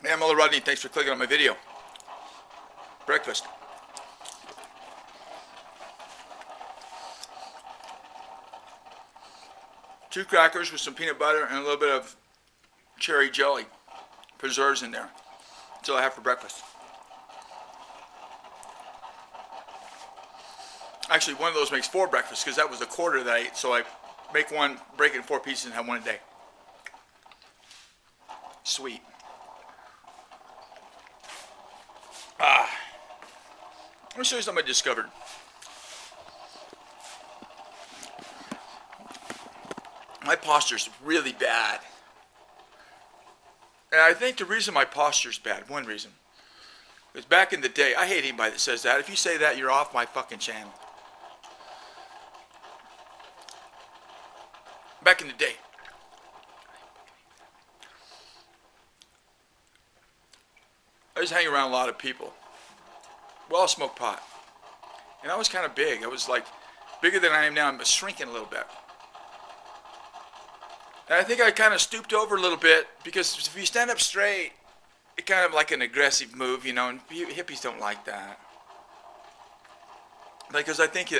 Hey, I'm Miller Rodney. Thanks for clicking on my video. Breakfast. Two crackers with some peanut butter and a little bit of cherry jelly. Preserves in there. That's all I have for breakfast. Actually, one of those makes 4 breakfasts because that was the quarter that I ate. So I make one, break it in 4 pieces, and have one a day. Sweet. Let me show you something I discovered. My posture's really bad. And I think the reason my posture's bad, one reason, is back in the day, I hate anybody that says that. If you say that, you're off my fucking channel. Back in the day, I was hanging around a lot of people. We all smoked pot. And I was kind of big. I was like bigger than I am now. I'm shrinking a little bit. And I think I kind of stooped over a little bit because if you stand up straight, it's kind of like an aggressive move, you know, and hippies don't like that. Because I think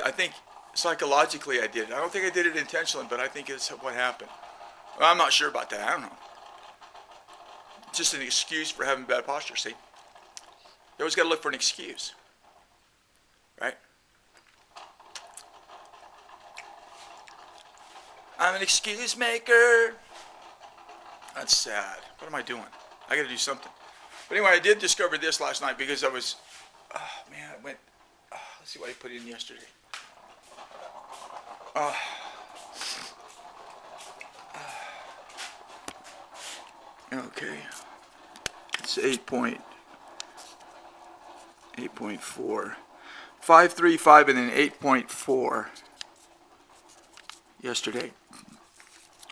psychologically I did it. I don't think I did it intentionally, but I think it's what happened. Well, I'm not sure about that. I don't know. It's just an excuse for having bad posture, see? You always got to look for an excuse. Right? I'm an excuse maker. That's sad. What am I doing? I got to do something. But anyway, I did discover this last night because I was, let's see what I put in yesterday. Okay. It's 8.4. 5.35 and then 8.4 yesterday.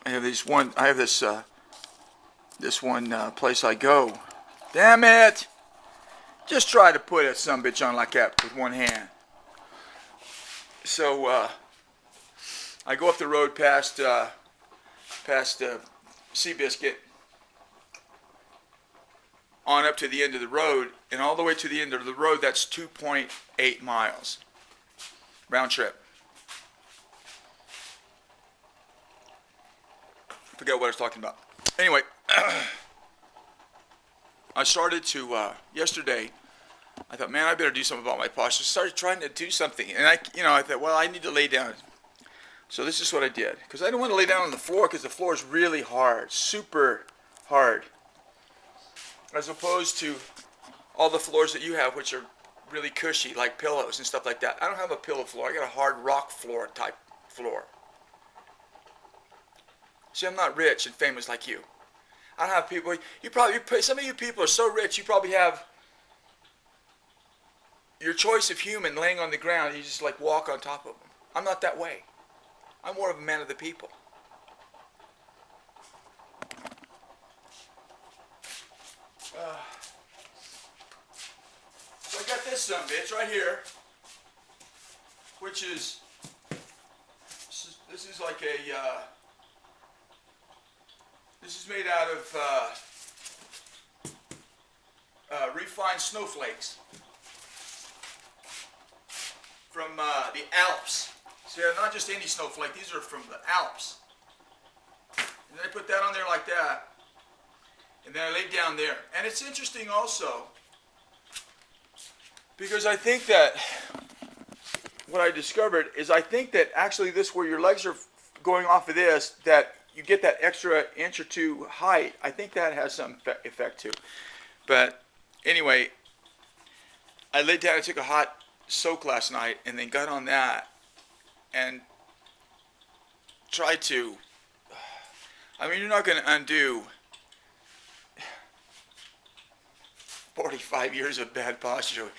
I have this one place I go. Damn it! Just try to put a sumbitch on like that with one hand. So I go up the road past Seabiscuit on up to the end of the road, and all the way to the end of the road, that's 2.8 miles. Round trip. Forget what I was talking about. Anyway, I started to, yesterday, I thought, man, I better do something about my posture. I started trying to do something, and I thought, well, I need to lay down. So this is what I did. Because I don't want to lay down on the floor, because the floor is really hard, super hard. As opposed to all the floors that you have, which are really cushy, like pillows and stuff like that. I don't have a pillow floor. I got a hard rock floor type floor. See, I'm not rich and famous like you. I don't have people. Some of you people are so rich, you probably have your choice of human laying on the ground. You just like walk on top of them. I'm not that way. I'm more of a man of the people. So I got this sumbitch right here, which is, this is like a, this is made out of refined snowflakes from the Alps. See, they're not just any snowflake, these are from the Alps. And I put that on there like that. And then I laid down there. And it's interesting also, because I think that what I discovered is I think that actually this, where your legs are going off of this, that you get that extra inch or two height. I think that has some effect too. But anyway, I laid down and took a hot soak last night and then got on that and tried to, I mean, you're not going to undo 45 years of bad posture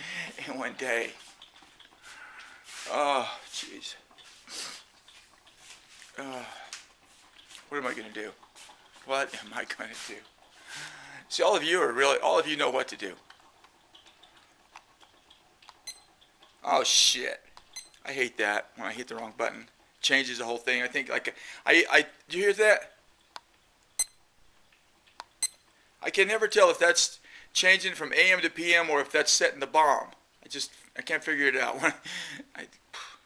in one day. Oh, jeez. What am I going to do? What am I going to do? See, all of you know what to do. Oh, shit. I hate that when I hit the wrong button. Changes the whole thing. I think, like, did you hear that? I can never tell if that's changing from AM to PM or if that's setting the bomb. I can't figure it out.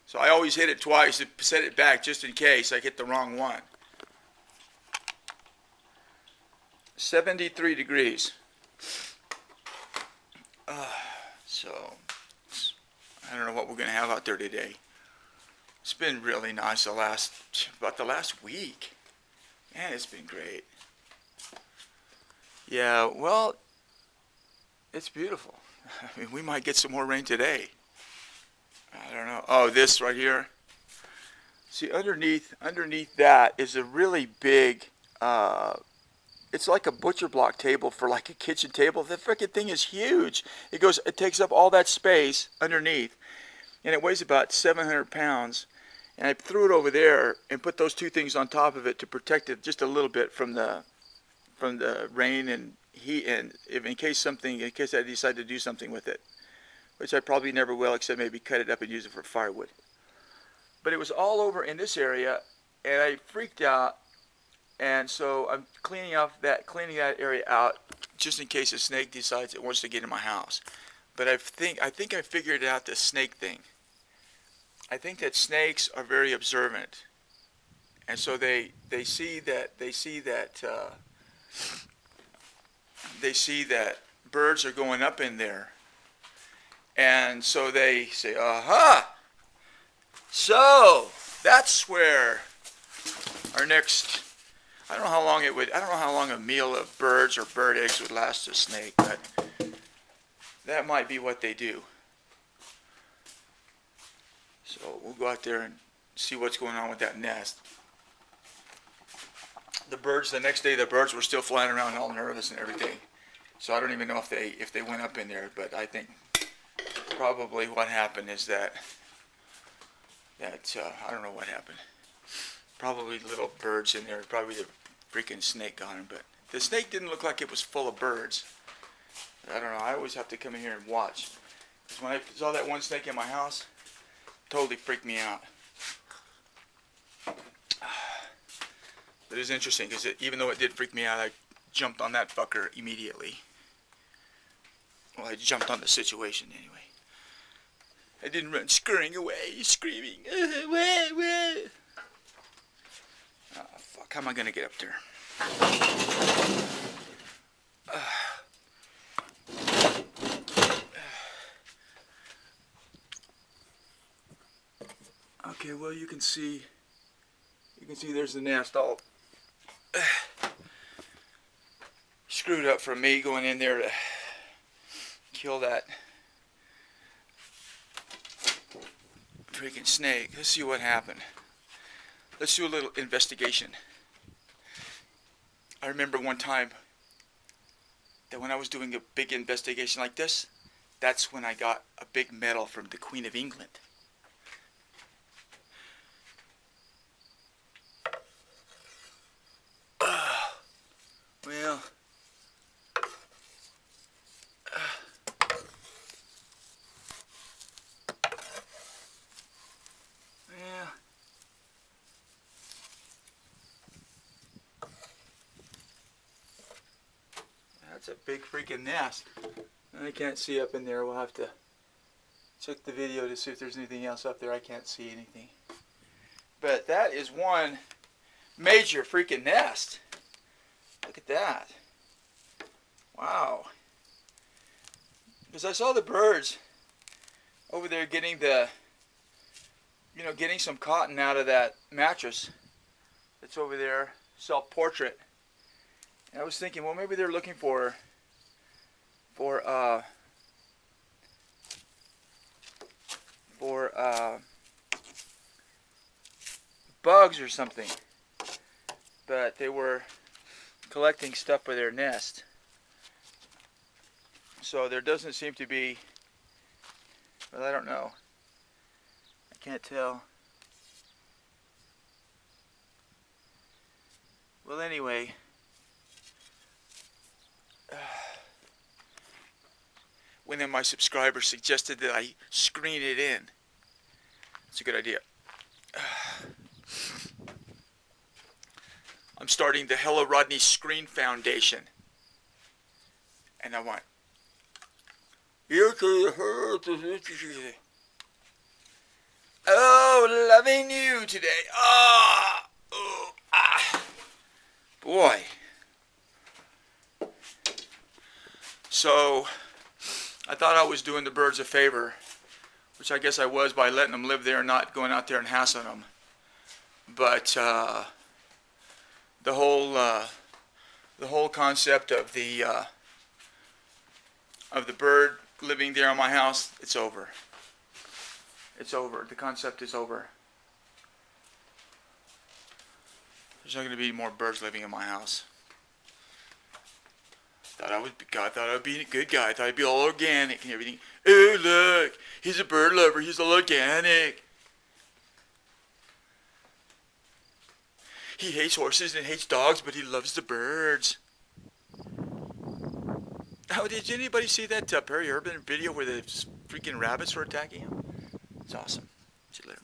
So I always hit it twice to set it back just in case I hit the wrong one. 73 degrees. So I don't know what we're going to have out there today. It's been really nice about the last week. Man, it's been great. Yeah, well, it's beautiful. I mean, we might get some more rain today. I don't know. Oh, this right here. See, underneath that is a really big, it's like a butcher block table for like a kitchen table. The freaking thing is huge. It takes up all that space underneath, and it weighs about 700 pounds. And I threw it over there and put those two things on top of it to protect it just a little bit from the rain and heat, and in case I decide to do something with it, which I probably never will, except maybe cut it up and use it for firewood. But it was all over in this area, and I freaked out, and so I'm cleaning that area out just in case a snake decides it wants to get in my house. But I think I figured out the snake thing. I think that snakes are very observant, and so they see that birds are going up in there, and so they say, "Aha! So that's where our next." I don't know how long a meal of birds or bird eggs would last a snake, but that might be what they do. So we'll go out there and see what's going on with that nest. The next day the birds were still flying around all nervous and everything. So I don't even know if they went up in there, but I think probably what happened is that I don't know what happened. Probably little birds in there, probably the freaking snake got them, but the snake didn't look like it was full of birds. I don't know, I always have to come in here and watch. Because when I saw that one snake in my house, totally freaked me out. But it was interesting because even though it did freak me out, I jumped on that fucker immediately. Well, I jumped on the situation anyway. I didn't run scurrying away, screaming. Fuck, how am I going to get up there? Okay, well you can see there's the nest all screwed up from me going in there to kill that freaking snake. Let's see what happened. Let's do a little investigation. I remember one time that when I was doing a big investigation like this, that's when I got a big medal from the Queen of England. Well, yeah. That's a big freaking nest. I can't see up in there. We'll have to check the video to see if there's anything else up there. I can't see anything. But that is one major freaking nest. Look at that. Wow. Because I saw the birds over there getting getting some cotton out of that mattress that's over there, self-portrait. And I was thinking, well, maybe they're looking for bugs or something. But they were collecting stuff for their nest. So there doesn't seem to be, well, I don't know. I can't tell. Well, anyway, one of my subscribers suggested that I screen it in. It's a good idea. I'm starting the Hello Rodney Screen Foundation. And I went, "You could hurt the oh, loving you today. Ah, oh, ah. Boy." So I thought I was doing the birds a favor, which I guess I was by letting them live there and not going out there and hassling them. But the whole concept of the bird living there on my house, it's over. It's over. The concept is over. There's not going to be more birds living in my house. I thought I would be a good guy. I thought I'd be all organic and everything. Oh, look, he's a bird lover. He's all organic. He hates horses and hates dogs, but he loves the birds. Oh, did anybody see that Perry Urban video where the freaking rabbits were attacking him? It's awesome. See you later.